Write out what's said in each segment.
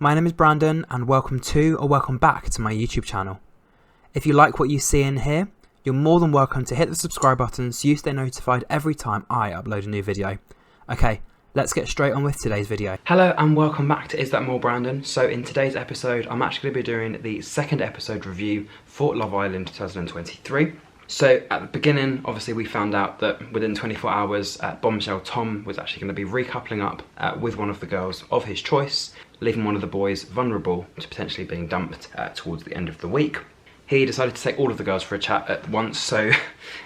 My name is Brandon and welcome to or welcome back to my YouTube channel. If you like what you see in here, you're more than welcome to hit the subscribe button so you stay notified every time I upload a new video. Okay, let's get straight on with today's video. Hello and welcome back to Is That More Brandon. So in today's episode, I'm actually going to be doing the second episode review for Love Island 2023. So at the beginning, obviously we found out that within 24 hours, Bombshell Tom was actually going to be recoupling up with one of the girls of his choice, leaving one of the boys vulnerable to potentially being dumped towards the end of the week. He decided to take all of the girls for a chat at once, so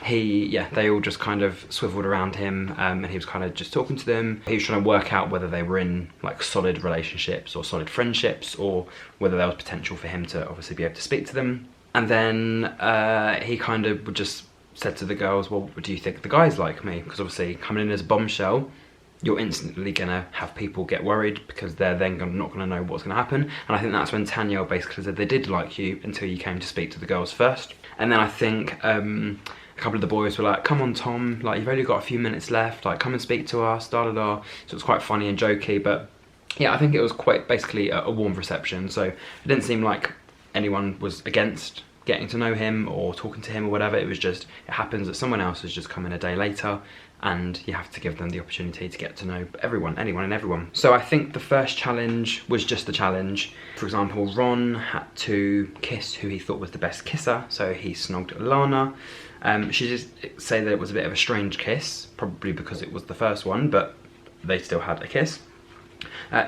they all just kind of swiveled around him, and he was kind of just talking to them. He was trying to work out whether they were in like solid relationships or solid friendships, or whether there was potential for him to obviously be able to speak to them. And then he kind of just said to the girls, well, do you think the guys like me? Because obviously coming in as a bombshell, you're instantly going to have people get worried because they're then not going to know what's going to happen. And I think that's when Tanya basically said they did like you until you came to speak to the girls first. And then I think a couple of the boys were like, come on Tom, like you've only got a few minutes left, like come and speak to us, da da da. So it was quite funny and jokey, but yeah, I think it was quite basically a warm reception. So it didn't seem like anyone was against getting to know him or talking to him or whatever. It was just, it happens that someone else has just come in a day later and you have to give them the opportunity to get to know everyone, anyone and everyone. So I think the first challenge was just a challenge. For example, Ron had to kiss who he thought was the best kisser, so he snogged Lana. She did say that it was a bit of a strange kiss, probably because it was the first one, but they still had a kiss.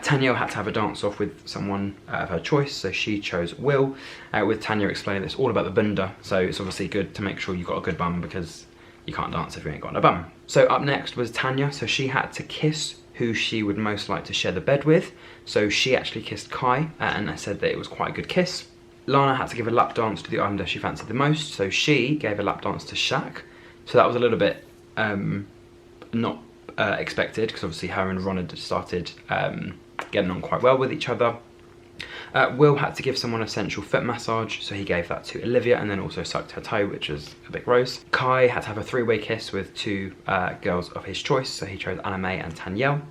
Tanya had to have a dance off with someone of her choice, so she chose Will, with Tanya explaining it's all about the bunda, so it's obviously good to make sure you've got a good bum because you can't dance if you ain't got a bum. So up next was Tanya, so she had to kiss who she would most like to share the bed with, so she actually kissed Kai, and said that it was quite a good kiss. Lana had to give a lap dance to the islander she fancied the most, so she gave a lap dance to Shaq, so that was a little bit not expected because obviously her and Ron had started getting on quite well with each other. Will had to give someone a sensual foot massage, so he gave that to Olivia and then also sucked her toe, which was a bit gross. Kai had to have a three-way kiss with two girls of his choice, so he chose Anna May and Tanyel.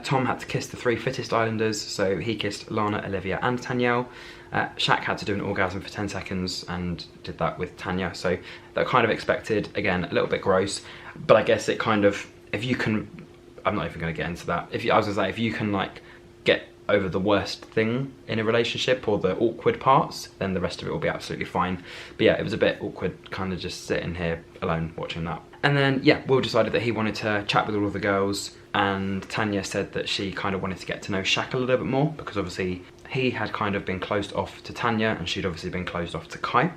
Tom had to kiss the three fittest islanders, so he kissed Lana, Olivia and Tanyel. Shaq had to do an orgasm for 10 seconds and did that with Tanya, so that kind of expected, again, a little bit gross, but I guess it kind of, if you can, I'm not even going to get into that, I was going to say, if you can like get over the worst thing in a relationship or the awkward parts, then the rest of it will be absolutely fine. But yeah, it was a bit awkward kind of just sitting here alone watching that. And then yeah, Will decided that he wanted to chat with all of the girls, and Tanya said that she kind of wanted to get to know Shaq a little bit more because obviously he had kind of been closed off to Tanya and she'd obviously been closed off to Kai.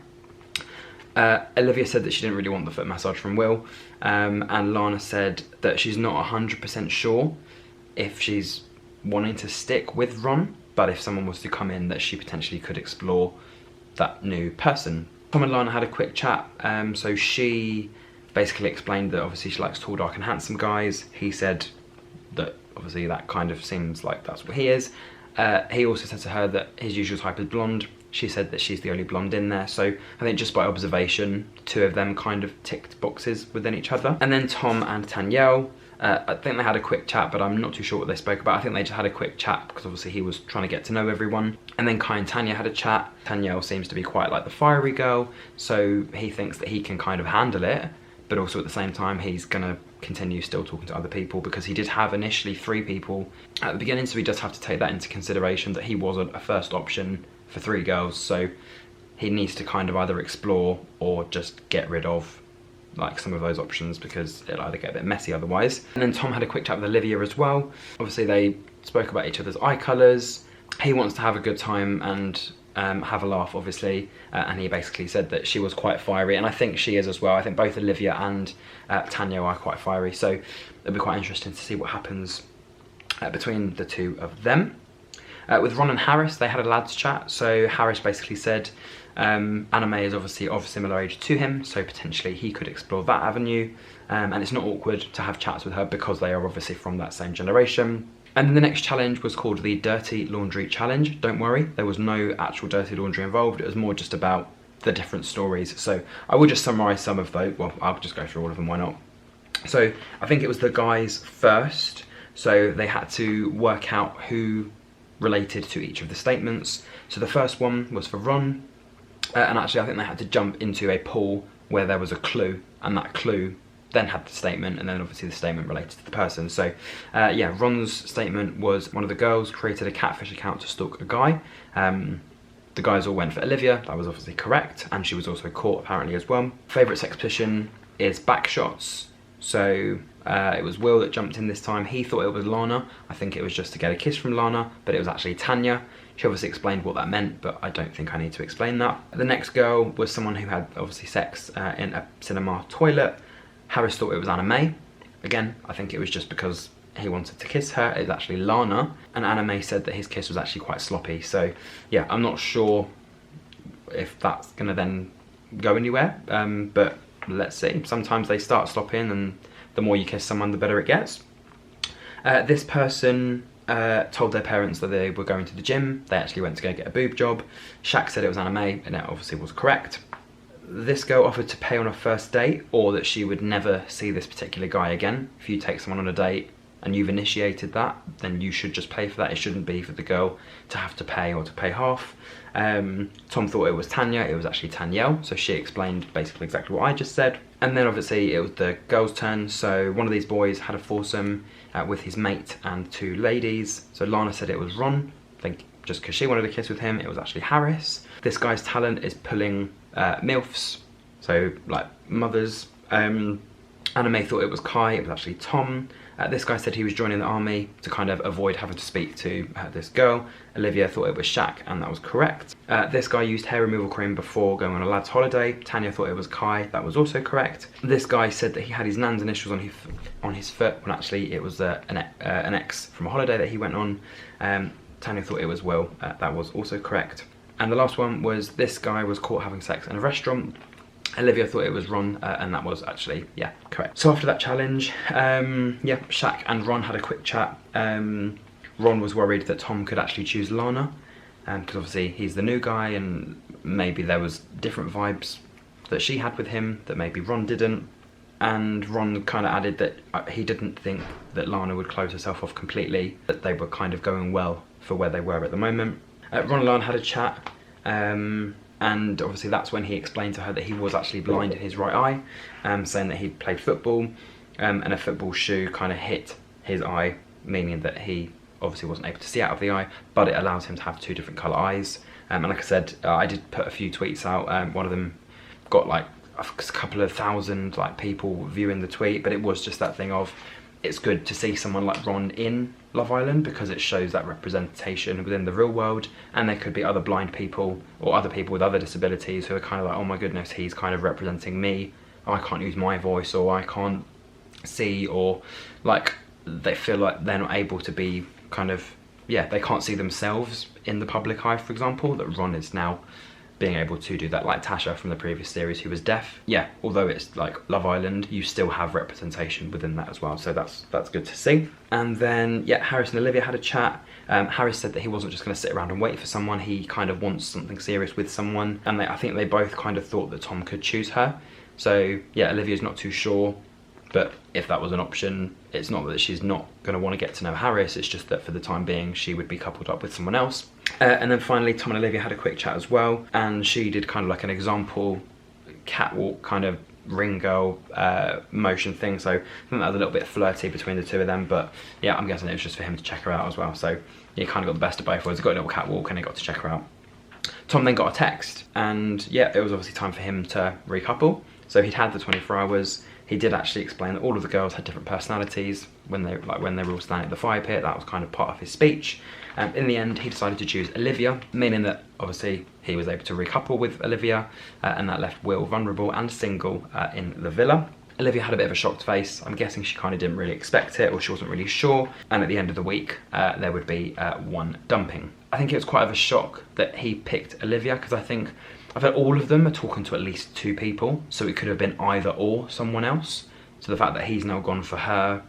Olivia said that she didn't really want the foot massage from Will, and Lana said that she's not 100% sure if she's wanting to stick with Ron, but if someone was to come in that she potentially could explore that new person. Tom and Lana had a quick chat, so she basically explained that obviously she likes tall, dark and handsome guys. He said that obviously that kind of seems like that's what he is. He also said to her that his usual type is blonde. She said that she's the only blonde in there, so I think just by observation, two of them kind of ticked boxes within each other. And then Tom and Tanyel, I think they had a quick chat, but I'm not too sure what they spoke about. I think they just had a quick chat because obviously he was trying to get to know everyone. And then Kai and Tanya had a chat. Tanyel seems to be quite like the fiery girl, so he thinks that he can kind of handle it, but also at the same time he's gonna continue still talking to other people because he did have initially 3 people at the beginning, so he does have to take that into consideration that he wasn't a first option for 3 girls, so he needs to kind of either explore or just get rid of like some of those options because it'll either get a bit messy otherwise. And then Tom had a quick chat with Olivia as well. Obviously they spoke about each other's eye colours. He wants to have a good time and have a laugh obviously, and he basically said that she was quite fiery, and I think she is as well. I think both Olivia and Tanya are quite fiery, so it'll be quite interesting to see what happens between the two of them. With Ron and Harris, they had a lads chat, so Harris basically said Anna May is obviously of similar age to him, so potentially he could explore that avenue, and it's not awkward to have chats with her because they are obviously from that same generation. And then the next challenge was called the Dirty Laundry Challenge. Don't worry, there was no actual dirty laundry involved, it was more just about the different stories. So I will just summarise some of those, well, I'll just go through all of them, why not? So I think it was the guys first, so they had to work out who related to each of the statements. So the first one was for Ron, and actually I think they had to jump into a pool where there was a clue, and that clue then had the statement, and then obviously the statement related to the person. So yeah, Ron's statement was, one of the girls created a catfish account to stalk a guy. The guys all went for Olivia, that was obviously correct, and she was also caught apparently as well. Favourite sex position is back shots. So it was Will that jumped in this time. He thought it was Lana. I think it was just to get a kiss from Lana, but it was actually Tanya. She obviously explained what that meant, but I don't think I need to explain that. The next girl was someone who had obviously sex in a cinema toilet. Harris thought it was Anna May. Again, I think it was just because he wanted to kiss her. It was actually Lana, and Anna May said that his kiss was actually quite sloppy. So yeah, I'm not sure if that's gonna then go anywhere, but let's see. Sometimes they start slopping, and the more you kiss someone, the better it gets. This person told their parents that they were going to the gym. They actually went to go get a boob job. Shaq said it was Anna May, and it obviously was correct. This girl offered to pay on a first date, or that she would never see this particular guy again. If you take someone on a date and you've initiated that, then you should just pay for that. It shouldn't be for the girl to have to pay, or to pay half. Tom thought it was Tanya. It was actually Tanyelle, so she explained basically exactly what I just said. And then obviously it was the girls' turn. So one of these boys had a foursome with his mate and two ladies. So Lana said it was Ron. I think just because she wanted a kiss with him. It was actually Harris. This guy's talent is pulling MILFs, so like mothers. Anna May thought it was Kai. It was actually Tom. This guy said he was joining the army to kind of avoid having to speak to this girl. Olivia thought it was Shaq, and that was correct. This guy used hair removal cream before going on a lad's holiday. Tanya thought it was Kai. That was also correct. This guy said that he had his nan's initials on his foot, when actually it was an ex from a holiday that he went on. Tanya thought it was Will. That was also correct. And the last one was, this guy was caught having sex in a restaurant. Olivia thought it was Ron, and that was actually, yeah, correct. So after that challenge, yeah, Shaq and Ron had a quick chat. Ron was worried that Tom could actually choose Lana, because obviously he's the new guy, and maybe there was different vibes that she had with him that maybe Ron didn't. And Ron kind of added that he didn't think that Lana would close herself off completely, that they were kind of going well for where they were at the moment. Ron and Lana had a chat, and obviously that's when he explained to her that he was actually blind in his right eye, saying that he'd played football, and a football shoe kind of hit his eye, meaning that he obviously wasn't able to see out of the eye, but it allows him to have two different colour eyes. And like I said, I did put a few tweets out. One of them got like a couple of thousand like people viewing the tweet, but it was just that thing of, it's good to see someone like Ron in Love Island, because it shows that representation within the real world, and there could be other blind people or other people with other disabilities who are kind of like, oh my goodness, he's kind of representing me. I can't use my voice, or I can't see, or like they feel like they're not able to be kind of, yeah, they can't see themselves in the public eye, for example, that Ron is now being able to do that, like Tasha from the previous series who was deaf. Yeah, although it's like Love Island, you still have representation within that as well, so that's good to see. And then, yeah, Harris and Olivia had a chat. Harris said that he wasn't just going to sit around and wait for someone, he kind of wants something serious with someone, and I think they both kind of thought that Tom could choose her. So yeah, Olivia's not too sure, but if that was an option, it's not that she's not going to want to get to know Harris, it's just that for the time being she would be coupled up with someone else. And then finally Tom and Olivia had a quick chat as well, and she did kind of like an example catwalk kind of ring girl motion thing, so I think that was a little bit flirty between the two of them, but yeah, I'm guessing it was just for him to check her out as well, so he kind of got the best of both worlds. He got a little catwalk and he got to check her out. Tom then got a text, and yeah, it was obviously time for him to recouple. So he'd had the 24 hours. He did actually explain that all of the girls had different personalities when they were all standing at the fire pit. That was kind of part of his speech. In the end, he decided to choose Olivia, meaning that obviously he was able to recouple with Olivia, and that left Will vulnerable and single in the villa. Olivia had a bit of a shocked face. I'm guessing she kind of didn't really expect it, or she wasn't really sure. And at the end of the week, there would be one dumping. I think it was quite of a shock that he picked Olivia, because I think all of them are talking to at least two people, so it could have been either or someone else. So the fact that he's now gone for her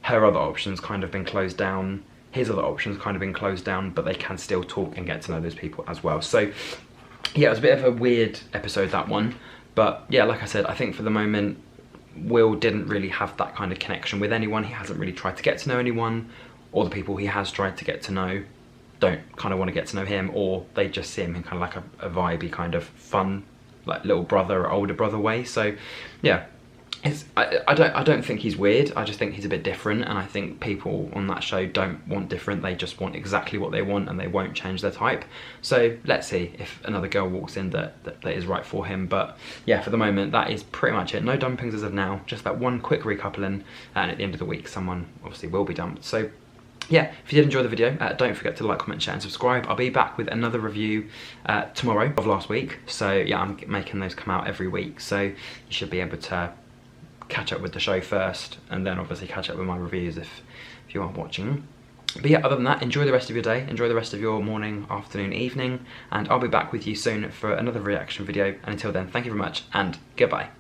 other options kind of been closed down, his other options kind of been closed down, but they can still talk and get to know those people as well. So yeah, it was a bit of a weird episode, that one. But yeah, like I said, I think for the moment, Will didn't really have that kind of connection with anyone. He hasn't really tried to get to know anyone, or the people he has tried to get to know don't kind of want to get to know him, or they just see him in kind of like a vibey kind of fun, like little brother or older brother way. So yeah, I don't think he's weird. I just think he's a bit different, and I think people on that show don't want different. They just want exactly what they want, and they won't change their type. So let's see if another girl walks in that is right for him. But yeah, for the moment, that is pretty much it. No dumpings as of now, just that one quick recoupling, and at the end of the week someone obviously will be dumped. So yeah, if you did enjoy the video, don't forget to like, comment, share and subscribe. I'll be back with another review tomorrow of last week. So yeah, I'm making those come out every week, so you should be able to catch up with the show first, and then obviously catch up with my reviews if you aren't watching. But yeah, other than that, enjoy the rest of your day, enjoy the rest of your morning, afternoon, evening, and I'll be back with you soon for another reaction video. And until then, thank you very much, and goodbye.